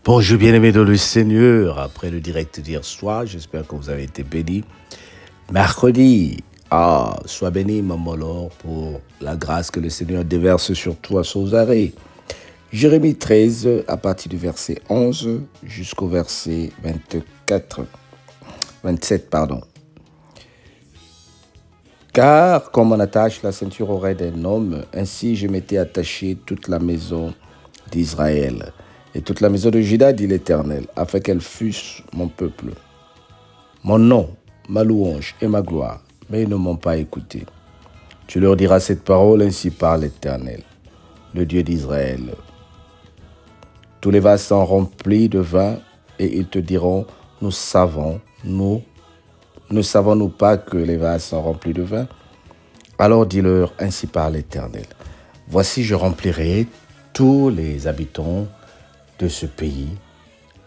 Bonjour bien-aimés dans le Seigneur, après le direct d'hier soir, j'espère que vous avez été bénis. Mercredi, sois béni, maman Laure, pour la grâce que le Seigneur déverse sur toi sans arrêt. Jérémie 13, à partir du verset 11 jusqu'au verset 27. Car comme on attache la ceinture au oreille d'un homme, ainsi je m'étais attaché toute la maison d'Israël. Et toute la maison de Juda, dit l'Éternel, afin qu'elle fût mon peuple, mon nom, ma louange et ma gloire. Mais ils ne m'ont pas écouté. Tu leur diras cette parole, ainsi parle l'Éternel, le Dieu d'Israël. Tous les vases sont remplis de vin, et ils te diront, ne savons-nous pas que les vases sont remplis de vin? Alors dis-leur, ainsi parle l'Éternel. Voici, je remplirai tous les habitants de ce pays,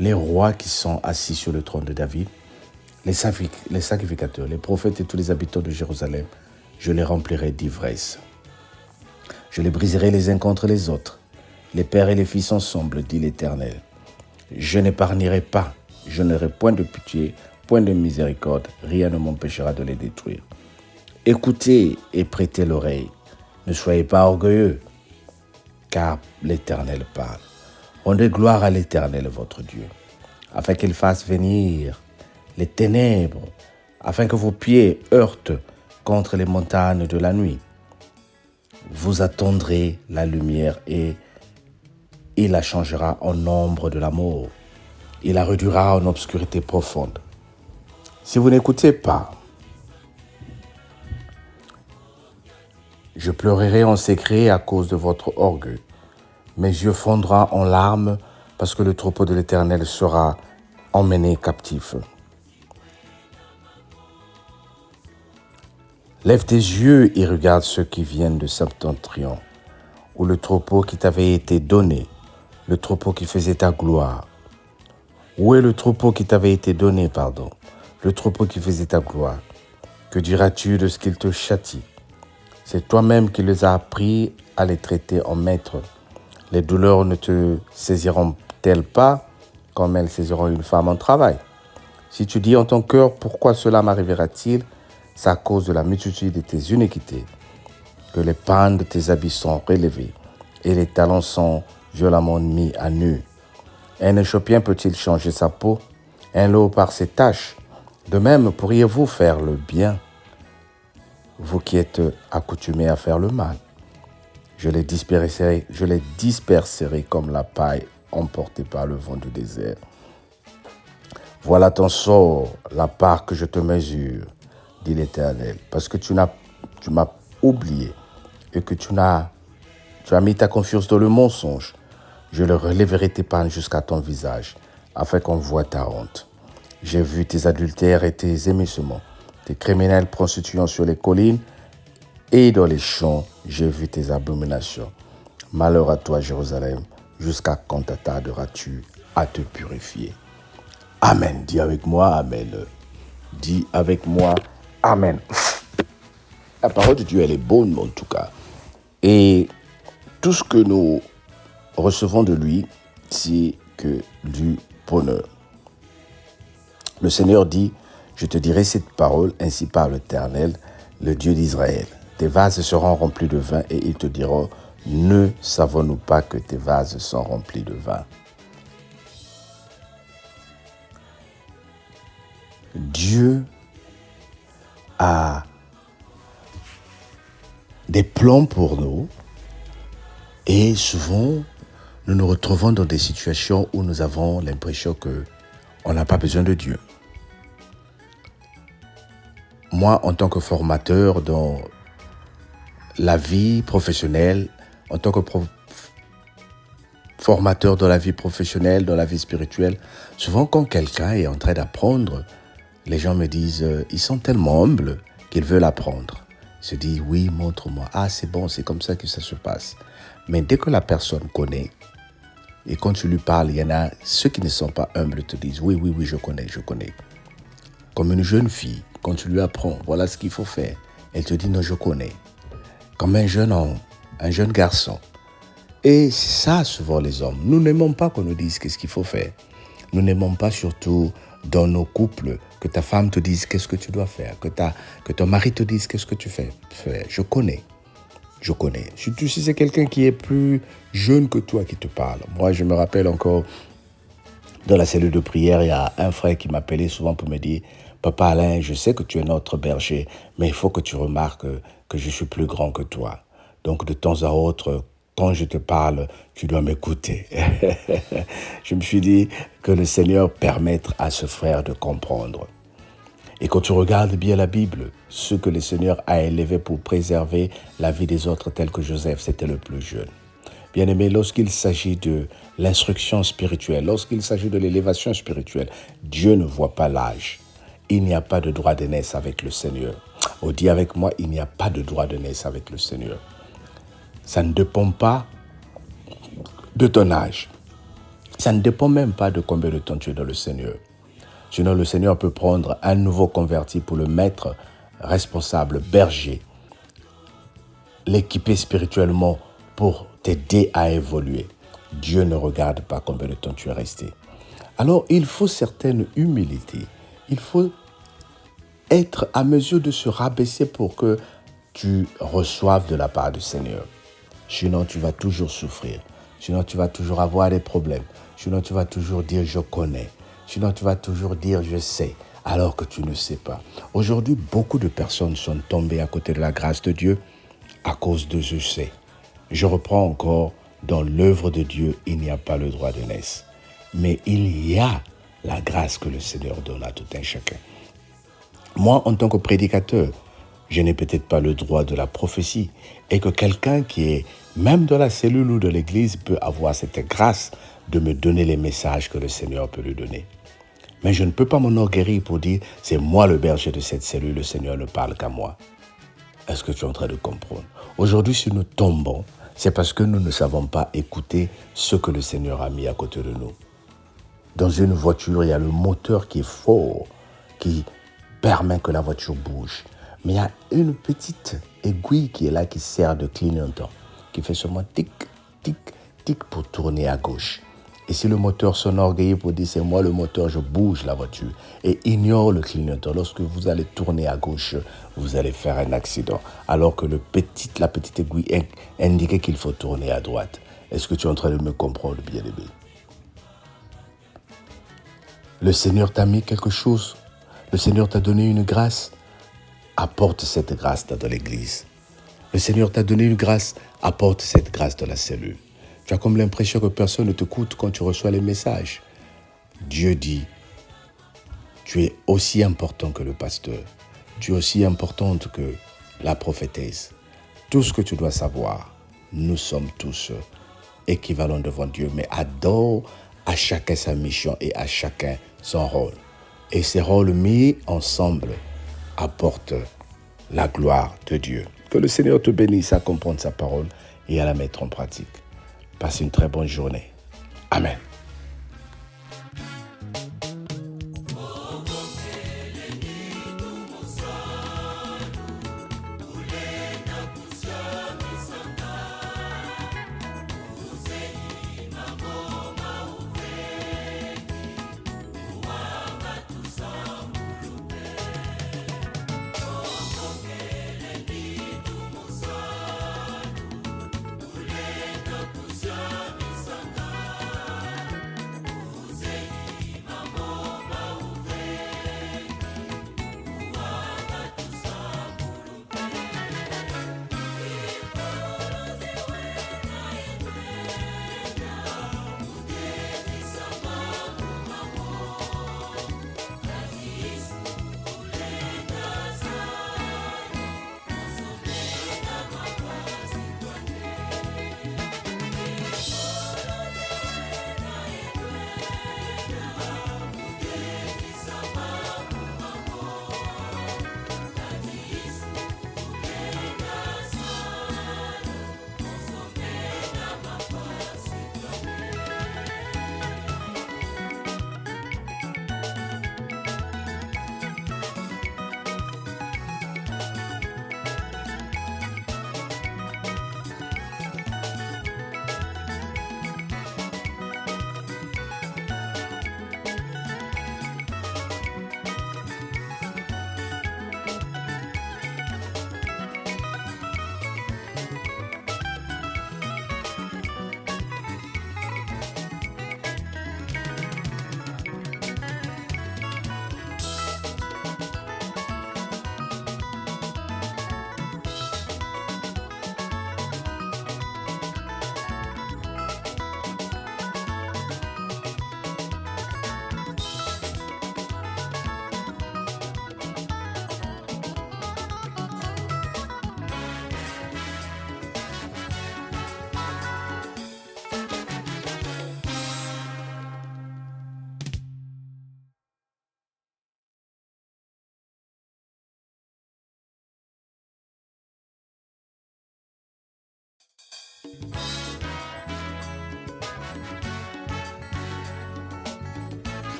les rois qui sont assis sur le trône de David, les sacrificateurs, les prophètes et tous les habitants de Jérusalem, je les remplirai d'ivresse. Je les briserai les uns contre les autres, les pères et les fils ensemble, dit l'Éternel. Je n'épargnerai pas, je n'aurai point de pitié, point de miséricorde, rien ne m'empêchera de les détruire. Écoutez et prêtez l'oreille, ne soyez pas orgueilleux, car l'Éternel parle. Rendez gloire à l'Éternel, votre Dieu, afin qu'il fasse venir les ténèbres, afin que vos pieds heurtent contre les montagnes de la nuit. Vous attendrez la lumière et il la changera en ombre de la mort. Il la réduira en obscurité profonde. Si vous n'écoutez pas, je pleurerai en secret à cause de votre orgueil. Mes yeux fondront en larmes parce que le troupeau de l'Éternel sera emmené captif. Lève tes yeux et regarde ceux qui viennent de Septentrion, où le troupeau qui t'avait été donné, le troupeau qui faisait ta gloire. Où est le troupeau qui t'avait été donné, le troupeau qui faisait ta gloire? Que diras-tu de ce qu'il te châtie? C'est toi-même qui les as appris à les traiter en maîtres. Les douleurs ne te saisiront-elles pas comme elles saisiront une femme en travail? Si tu dis en ton cœur, pourquoi cela m'arrivera-t-il? C'est à cause de la multitude de tes iniquités que les pans de tes habits sont relevés et les talons sont violemment mis à nu. Un Éthiopien peut-il changer sa peau? Un léopard ses taches? De même, pourriez-vous faire le bien, vous qui êtes accoutumés à faire le mal? Je les disperserai comme la paille emportée par le vent du désert. Voilà ton sort, la part que je te mesure, dit l'Éternel, parce que tu m'as oublié et que tu as mis ta confiance dans le mensonge. Je le relèverai tes pannes jusqu'à ton visage, afin qu'on voie ta honte. J'ai vu tes adultères et tes émissements, tes criminels prostituant sur les collines, et dans les champs, j'ai vu tes abominations. Malheur à toi, Jérusalem, jusqu'à quand t'attarderas-tu à te purifier? Amen. Dis avec moi, Amen. Dis avec moi, Amen. La parole de Dieu, elle est bonne, en tout cas. Et tout ce que nous recevons de lui, c'est que du bonheur. Le Seigneur dit, je te dirai cette parole, ainsi parle l'Éternel, le Dieu d'Israël. Tes vases seront remplis de vin et ils te diront, ne savons-nous pas que tes vases sont remplis de vin? Dieu a des plans pour nous et souvent nous nous retrouvons dans des situations où nous avons l'impression qu'on n'a pas besoin de Dieu. Moi, en tant que formateur dans la vie professionnelle, en tant que formateur dans la vie professionnelle, dans la vie spirituelle, souvent quand quelqu'un est en train d'apprendre, les gens me disent, ils sont tellement humbles qu'ils veulent apprendre. Ils se disent, oui, montre-moi. Ah, c'est bon, c'est comme ça que ça se passe. Mais dès que la personne connaît, et quand tu lui parles, il y en a ceux qui ne sont pas humbles te disent, oui, je connais. Comme une jeune fille, quand tu lui apprends, voilà ce qu'il faut faire, elle te dit, non, je connais. Comme un jeune homme, un jeune garçon, Et ça, souvent les hommes, nous n'aimons pas qu'on nous dise qu'est-ce qu'il faut faire. Nous n'aimons pas surtout dans nos couples que ta femme te dise qu'est-ce que tu dois faire, que ton mari te dise qu'est-ce que tu fais. Je connais. Surtout si c'est quelqu'un qui est plus jeune que toi qui te parle. Moi, je me rappelle encore, dans la cellule de prière, il y a un frère qui m'appelait souvent pour me dire « Papa Alain, je sais que tu es notre berger, mais il faut que tu remarques que je suis plus grand que toi. Donc, de temps à autre, quand je te parle, tu dois m'écouter. » Je me suis dit que le Seigneur permette à ce frère de comprendre. Et quand tu regardes bien la Bible, ce que le Seigneur a élevé pour préserver la vie des autres, tel que Joseph, c'était le plus jeune. Bien-aimé, lorsqu'il s'agit de l'instruction spirituelle, lorsqu'il s'agit de l'élévation spirituelle, Dieu ne voit pas l'âge. Il n'y a pas de droit d'aînesse avec le Seigneur. On dit avec moi, il n'y a pas de droit d'aînesse avec le Seigneur. Ça ne dépend pas de ton âge. Ça ne dépend même pas de combien de temps tu es dans le Seigneur. Sinon, le Seigneur peut prendre un nouveau converti pour le mettre responsable, berger, l'équiper spirituellement pour t'aider à évoluer. Dieu ne regarde pas combien de temps tu es resté. Alors, il faut certaine humilité. Il faut être à mesure de se rabaisser pour que tu reçoives de la part du Seigneur. Sinon, tu vas toujours souffrir. Sinon, tu vas toujours avoir des problèmes. Sinon, tu vas toujours dire « je connais ». Sinon, tu vas toujours dire « je sais », alors que tu ne sais pas. Aujourd'hui, beaucoup de personnes sont tombées à côté de la grâce de Dieu à cause de « je sais ». Je reprends encore, dans l'œuvre de Dieu, il n'y a pas le droit d'aînesse. Mais il y a la grâce que le Seigneur donne à tout un chacun. Moi, en tant que prédicateur, je n'ai peut-être pas le droit de la prophétie et que quelqu'un qui est même dans la cellule ou de l'église peut avoir cette grâce de me donner les messages que le Seigneur peut lui donner. Mais je ne peux pas m'enorgueillir pour dire « c'est moi le berger de cette cellule, le Seigneur ne parle qu'à moi ». Est-ce que tu es en train de comprendre? Aujourd'hui, si nous tombons, c'est parce que nous ne savons pas écouter ce que le Seigneur a mis à côté de nous. Dans une voiture, il y a le moteur qui est fort, qui permet que la voiture bouge. Mais il y a une petite aiguille qui est là, qui sert de clignotant, qui fait seulement tic, tic, tic pour tourner à gauche. Et si le moteur s'enorgueillit pour dire « c'est moi le moteur, je bouge la voiture » et ignore le clignotant, lorsque vous allez tourner à gauche, vous allez faire un accident. Alors que la petite aiguille indiquait qu'il faut tourner à droite. Est-ce que tu es en train de me comprendre, bien-aimé? Le Seigneur t'a mis quelque chose. Le Seigneur t'a donné une grâce. Apporte cette grâce dans l'église. Le Seigneur t'a donné une grâce. Apporte cette grâce dans la cellule. Tu as comme l'impression que personne ne t'écoute quand tu reçois les messages. Dieu dit, tu es aussi important que le pasteur. Tu es aussi importante que la prophétesse. Tout ce que tu dois savoir, nous sommes tous équivalents devant Dieu, mais adore à chacun sa mission et à chacun son rôle. Et ces rôles mis ensemble apportent la gloire de Dieu. Que le Seigneur te bénisse à comprendre sa parole et à la mettre en pratique. Passe une très bonne journée. Amen.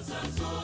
Zazo